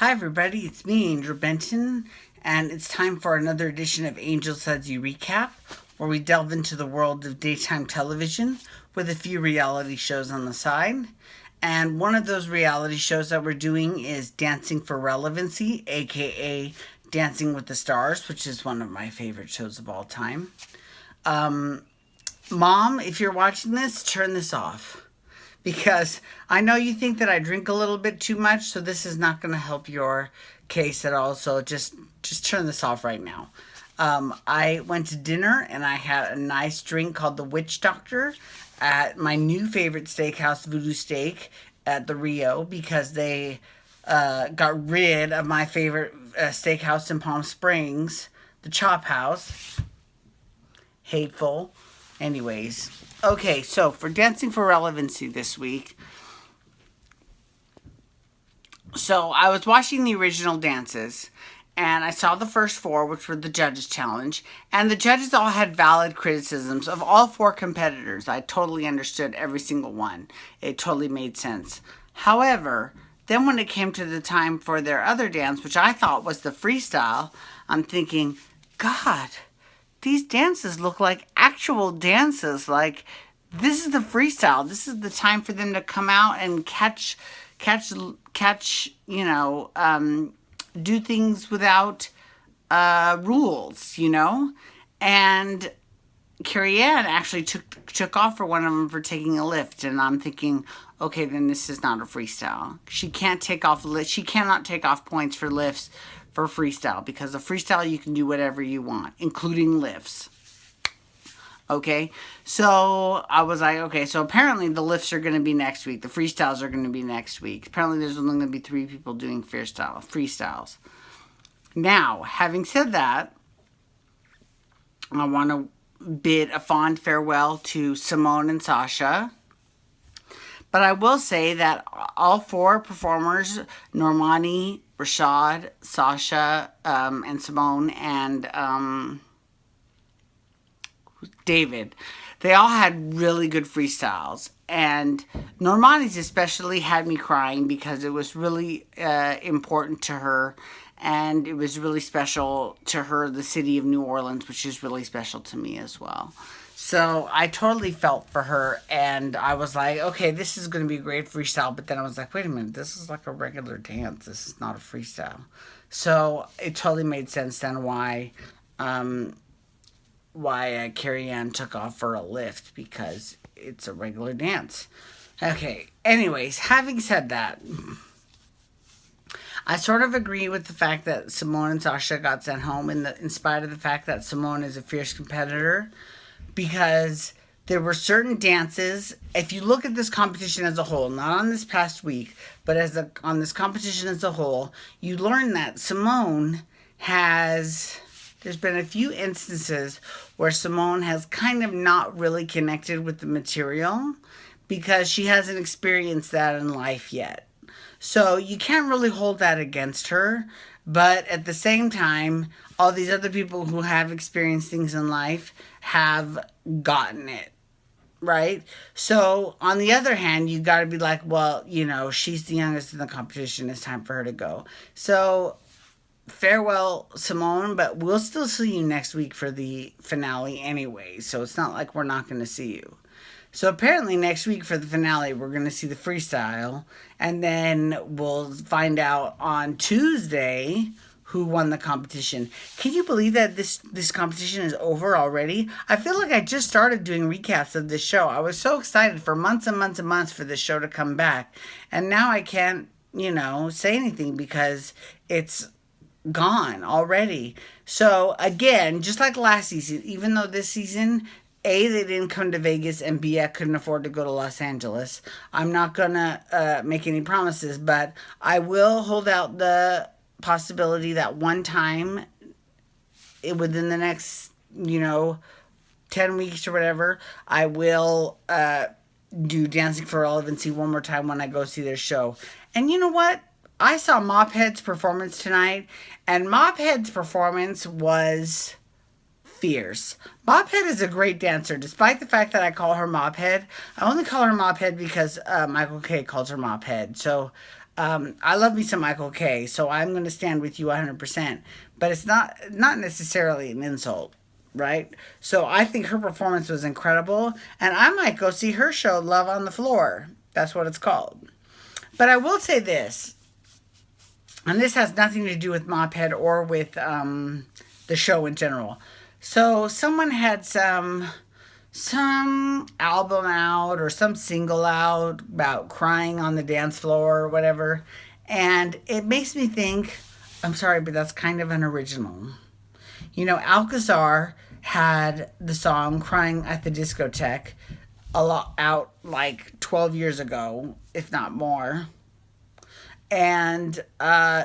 Hi, everybody. It's me, Angel Benton, and it's time for another edition of Angel Sudsy Recap, where we delve into the world of daytime television with a few reality shows on the side. And one of those reality shows that we're doing is Dancing for Relevancy, aka Dancing with the Stars, which is one of my favorite shows of all time. Um, Mom, if you're watching this, turn this off because I know you think that I drink a little bit too much, so this is not going to help your case at all. So just turn this off right now. I went to dinner and I had a nice drink called the Witch Doctor at my new favorite steakhouse, Voodoo Steak, at the Rio because they got rid of my favorite steakhouse in Palm Springs, the Chop House. Hateful. Anyways, okay, so for Dancing for Relevancy this week, so I was watching the original dances, and I saw the first four, which were the judges' challenge, and the judges all had valid criticisms of all four competitors. I totally understood every single one. It totally made sense. However, then when it came to the time for their other dance, which I thought was the freestyle, I'm thinking, God, these dances look like actual dances. Like, this is the freestyle. This is the time for them to come out and catch, do things without rules. And Carrie Ann actually took off for one of them for taking a lift, and I'm thinking, okay, then this is not a freestyle. She cannot take off points for lifts for freestyle, because a freestyle you can do whatever you want, including lifts. Okay, so I was like, okay, so apparently the lifts are going to be next week. The freestyles are going to be next week. Apparently there's only going to be 3 people doing freestyles. Now, having said that, I want to bid a fond farewell to Simone and Sasha. But I will say that all 4 performers, Normani, Rashad, Sasha, and Simone, and David, they all had really good freestyles. And Normani's especially had me crying because it was really important to her. And it was really special to her, the city of New Orleans, which is really special to me as well. So I totally felt for her, and I was like, okay, this is going to be a great freestyle. But then I was like, wait a minute, this is like a regular dance. This is not a freestyle. So it totally made sense then why Carrie Ann took off for a lift, because it's a regular dance. Okay, anyways, having said that, I sort of agree with the fact that Simone and Sasha got sent home in spite of the fact that Simone is a fierce competitor, because there were certain dances. If you look at this competition as a whole, not on this past week, but on this competition as a whole, you learn that there's been a few instances where Simone has kind of not really connected with the material because she hasn't experienced that in life yet. So you can't really hold that against her. But at the same time, all these other people who have experienced things in life have gotten it, right? So on the other hand, you got to be like, well, she's the youngest in the competition. It's time for her to go. So farewell, Simone, but we'll still see you next week for the finale anyway. So it's not like we're not going to see you. So apparently next week for the finale, we're going to see the freestyle. And then we'll find out on Tuesday who won the competition. Can you believe that this competition is over already? I feel like I just started doing recaps of this show. I was so excited for months and months and months for this show to come back. And now I can't, say anything because it's gone already. So again, just like last season, even though this season, A, they didn't come to Vegas, and B, I couldn't afford to go to Los Angeles. I'm not gonna make any promises, but I will hold out the possibility that one time within the next 10 weeks or whatever, I will do Dancing for Relevancy one more time when I go see their show. And you know what? I saw Mophead's performance tonight, and Mophead's performance was fierce. Mophead is a great dancer, despite the fact that I call her Mophead. I only call her Mophead because Michael K calls her Mophead. So I love me some Michael K, so I'm going to stand with you 100%. But it's not necessarily an insult, right? So I think her performance was incredible, and I might go see her show, Love on the Floor. That's what it's called. But I will say this, and this has nothing to do with Mophead or with the show in general. So someone had some album out or some single out about crying on the dance floor or whatever, and it makes me think, I'm sorry, but that's kind of unoriginal. You know, Alcazar had the song "Crying at the Discotheque" a lot out like 12 years ago, if not more. And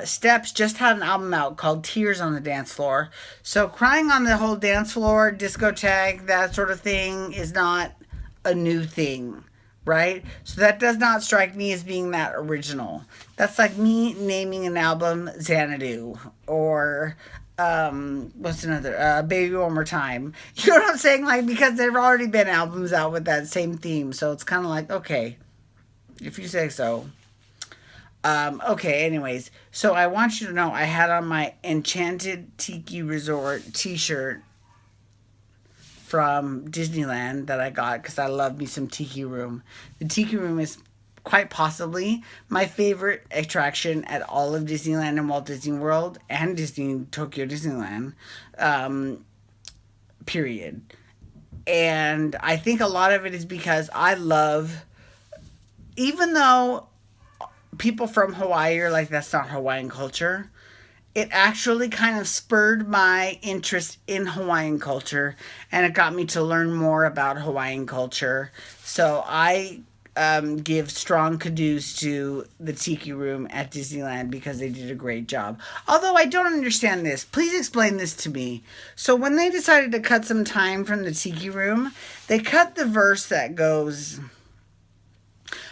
Steps just had an album out called Tears on the Dance Floor. So crying on the whole dance floor, discotheque, that sort of thing is not a new thing, right? So that does not strike me as being that original. That's like me naming an album Xanadu or what's another Baby One More Time. You know what I'm saying? Like, because there have already been albums out with that same theme. So it's kind of like, okay, if you say so. Okay, anyways, so I want you to know I had on my Enchanted Tiki Resort t-shirt from Disneyland that I got because I love me some Tiki Room. The Tiki Room is quite possibly my favorite attraction at all of Disneyland and Walt Disney World and Tokyo Disneyland, period. And I think a lot of it is because I love, even though people from Hawaii are like, that's not Hawaiian culture, it actually kind of spurred my interest in Hawaiian culture, and it got me to learn more about Hawaiian culture. So I give strong kudos to the Tiki Room at Disneyland because they did a great job. Although I don't understand this. Please explain this to me. So when they decided to cut some time from the Tiki Room, they cut the verse that goes,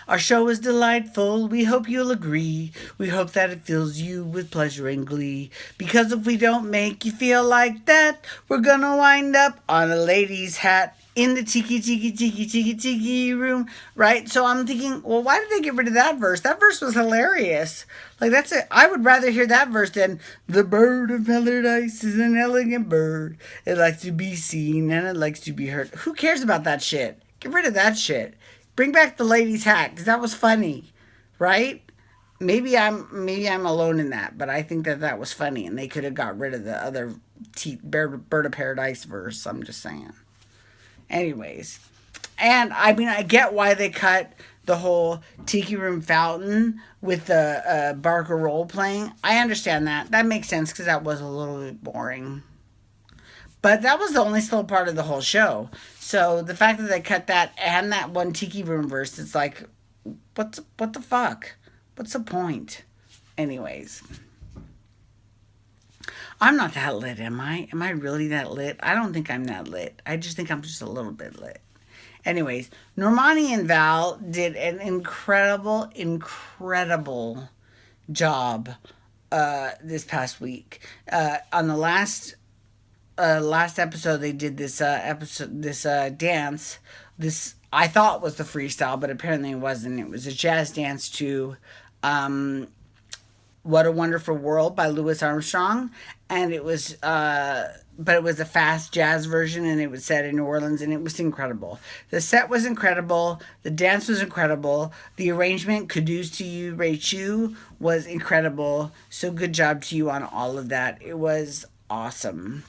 "Our show is delightful, we hope you'll agree. We hope that it fills you with pleasure and glee. Because if we don't make you feel like that, we're gonna wind up on a lady's hat in the tiki room," right? So I'm thinking, well, why did they get rid of that verse? That verse was hilarious. Like, that's it. I would rather hear that verse than "The bird of paradise is an elegant bird. It likes to be seen and it likes to be heard." Who cares about that shit? Get rid of that shit. Bring back the lady's hat because that was funny, right? Maybe I'm alone in that, but I think that was funny, and they could have got rid of the other bird of paradise verse. I'm just saying. Anyways, and I mean I get why they cut the whole Tiki Room fountain with the Barker role playing. I understand that. That makes sense because that was a little bit boring. But that was the only slow part of the whole show. So the fact that they cut that and that one Tiki Room verse, it's like, what the fuck? What's the point? Anyways. I'm not that lit, am I? Am I really that lit? I don't think I'm that lit. I just think I'm just a little bit lit. Anyways, Normani and Val did an incredible job this past week. On the last episode, they did this dance. This I thought was the freestyle, but apparently it wasn't. It was a jazz dance to "What a Wonderful World" by Louis Armstrong, and it was but it was a fast jazz version, and it was set in New Orleans, and it was incredible. The set was incredible. The dance was incredible. The arrangement, kudos to you, Ray Chu, was incredible. So good job to you on all of that. It was awesome.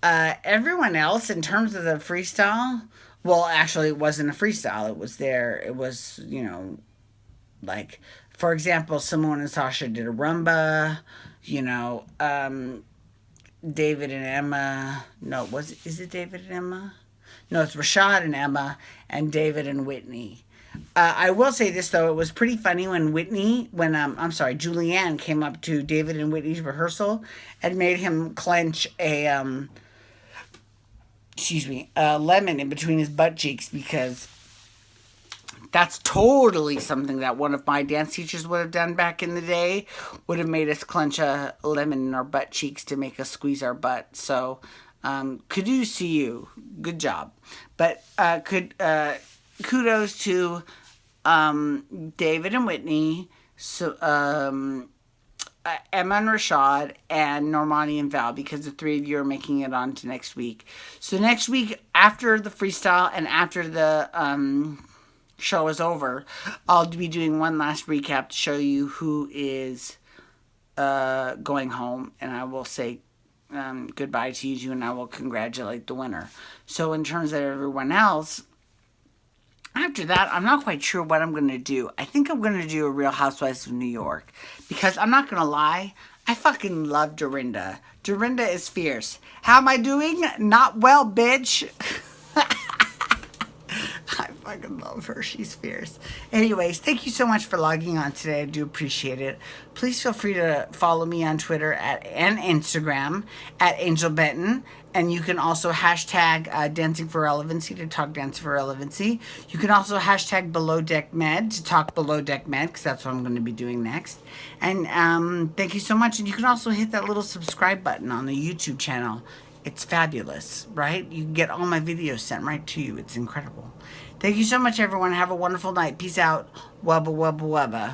Everyone else, in terms of the freestyle, well, actually, it wasn't a freestyle. It was there. It was, like, for example, Simone and Sasha did a rumba. David and Emma. No, is it David and Emma? No, it's Rashad and Emma, and David and Whitney. I will say this though, it was pretty funny when Julianne came up to David and Whitney's rehearsal and made him clench a lemon in between his butt cheeks, because that's totally something that one of my dance teachers would have done back in the day. Would have made us clench a lemon in our butt cheeks to make us squeeze our butt. So, kudos to you. Good job. But kudos to David and Whitney, So, Emma and Rashad and Normani and Val, because the three of you are making it on to next week. So next week, after the freestyle and after the show is over, I'll be doing one last recap to show you who is going home, and I will say goodbye to you two, and I will congratulate the winner. So in terms of everyone else, after that, I'm not quite sure what I'm going to do. I think I'm going to do a Real Housewives of New York. Because I'm not going to lie, I fucking love Dorinda. Dorinda is fierce. How am I doing? Not well, bitch. I fucking love her. She's fierce. Anyways, thank you so much for logging on today. I do appreciate it. Please feel free to follow me on Twitter and Instagram at Angel Benton. And you can also hashtag Dancing for Relevancy to talk Dancing for Relevancy. You can also hashtag Below Deck Med to talk Below Deck Med, because that's what I'm going to be doing next. And thank you so much. And you can also hit that little subscribe button on the YouTube channel. It's fabulous, right? You can get all my videos sent right to you. It's incredible. Thank you so much, everyone. Have a wonderful night. Peace out. Wubba, wubba, wubba.